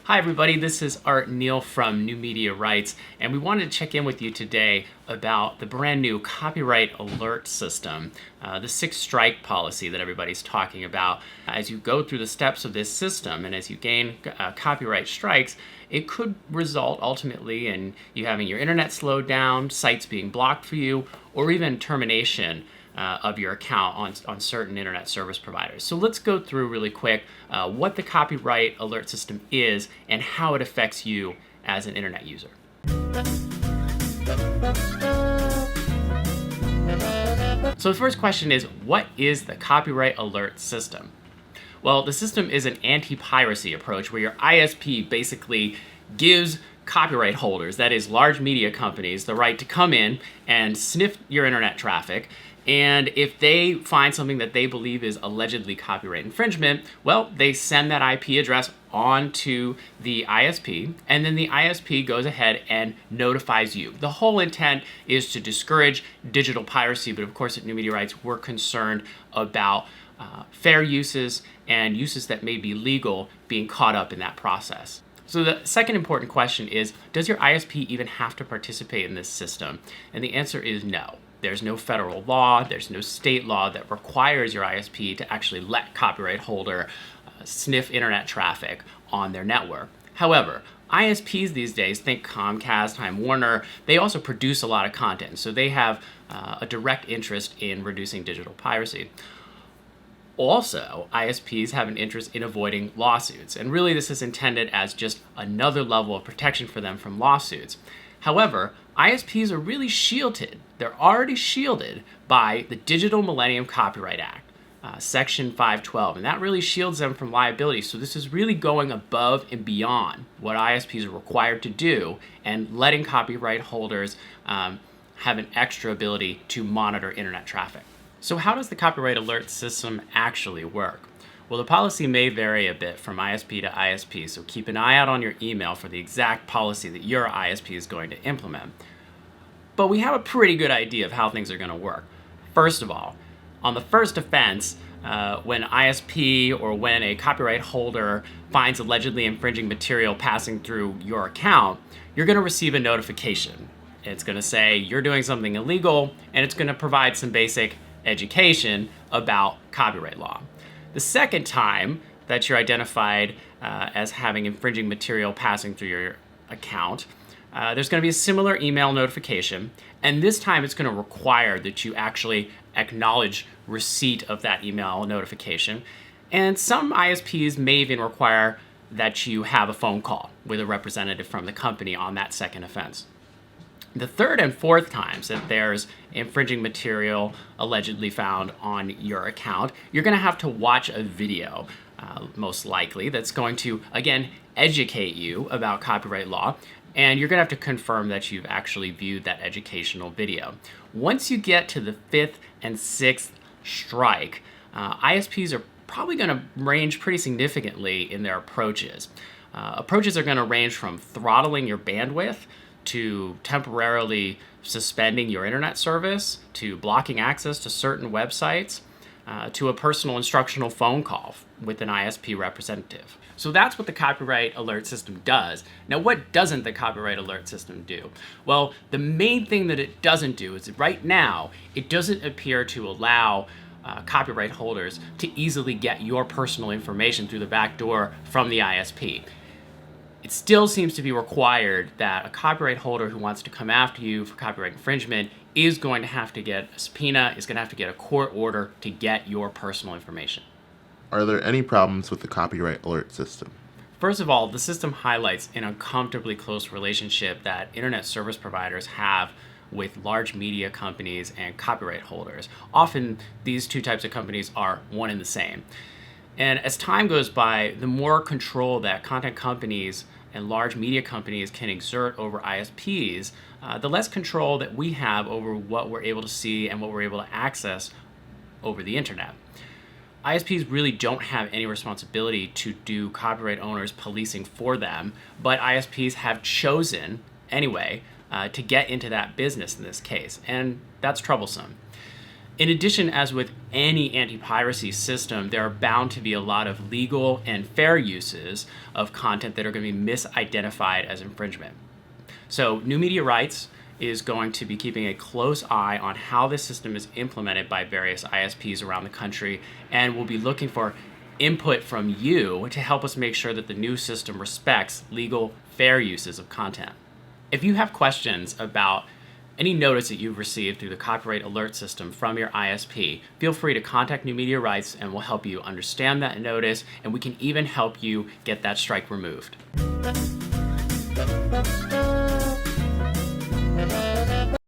Hi everybody, this is Art Neal from New Media Rights, and we wanted to check in with you today about the brand new copyright alert system, the 6-strike policy that everybody's talking about. As you go through the steps of this system and as you gain copyright strikes, it could result ultimately in you having your internet slowed down, sites being blocked for you, or even termination of your account on certain internet service providers. So let's go through really quick what the copyright alert system is and how it affects you as an internet user. So the first question is, what is the copyright alert system? Well, the system is an anti-piracy approach where your ISP basically gives copyright holders, that is large media companies, the right to come in and sniff your internet traffic. And if they find something that they believe is allegedly copyright infringement, well, they send that IP address on to the ISP, and then the ISP goes ahead and notifies you. The whole intent is to discourage digital piracy, but of course at New Media Rights, we're concerned about fair uses and uses that may be legal being caught up in that process. So the second important question is, does your ISP even have to participate in this system? And the answer is no. There's no federal law, there's no state law that requires your ISP to actually let copyright holder sniff internet traffic on their network. However, ISPs these days, think Comcast, Time Warner, they also produce a lot of content, so they have a direct interest in reducing digital piracy. Also, ISPs have an interest in avoiding lawsuits, and really this is intended as just another level of protection for them from lawsuits. However, ISPs are really shielded. They're already shielded by the Digital Millennium Copyright Act, Section 512, and that really shields them from liability. So this is really going above and beyond what ISPs are required to do and letting copyright holders have an extra ability to monitor internet traffic. So how does the copyright alert system actually work? Well, the policy may vary a bit from ISP to ISP, so keep an eye out on your email for the exact policy that your ISP is going to implement. But we have a pretty good idea of how things are going to work. First of all, on the first offense, when ISP or when a copyright holder finds allegedly infringing material passing through your account, you're going to receive a notification. It's going to say you're doing something illegal, and it's going to provide some basic education about copyright law. The second time that you're identified as having infringing material passing through your account, there's going to be a similar email notification, and this time it's going to require that you actually acknowledge receipt of that email notification. And some ISPs may even require that you have a phone call with a representative from the company on that second offense. The third and fourth times that there's infringing material allegedly found on your account, you're going to have to watch a video, most likely, that's going to, again, educate you about copyright law, and you're going to have to confirm that you've actually viewed that educational video. Once you get to the fifth and sixth strike, ISPs are probably going to range pretty significantly in their approaches. Approaches are going to range from throttling your bandwidth to temporarily suspending your internet service, to blocking access to certain websites, to a personal instructional phone call with an ISP representative. So that's what the copyright alert system does. Now, what doesn't the copyright alert system do? Well, the main thing that it doesn't do is that right now, it doesn't appear to allow copyright holders to easily get your personal information through the back door from the ISP. It still seems to be required that a copyright holder who wants to come after you for copyright infringement is going to have to get a subpoena, is going to have to get a court order to get your personal information. Are there any problems with the copyright alert system? First of all, the system highlights an uncomfortably close relationship that internet service providers have with large media companies and copyright holders. Often, these two types of companies are one and the same. And as time goes by, the more control that content companies and large media companies can exert over ISPs, the less control that we have over what we're able to see and what we're able to access over the internet. ISPs really don't have any responsibility to do copyright owners' policing for them, but ISPs have chosen, anyway, to get into that business in this case, and that's troublesome. In addition, as with any anti-piracy system, there are bound to be a lot of legal and fair uses of content that are going to be misidentified as infringement. So New Media Rights is going to be keeping a close eye on how this system is implemented by various ISPs around the country, and we'll be looking for input from you to help us make sure that the new system respects legal, fair uses of content. If you have questions about any notice that you've received through the copyright alert system from your ISP, feel free to contact New Media Rights and we'll help you understand that notice, and we can even help you get that strike removed.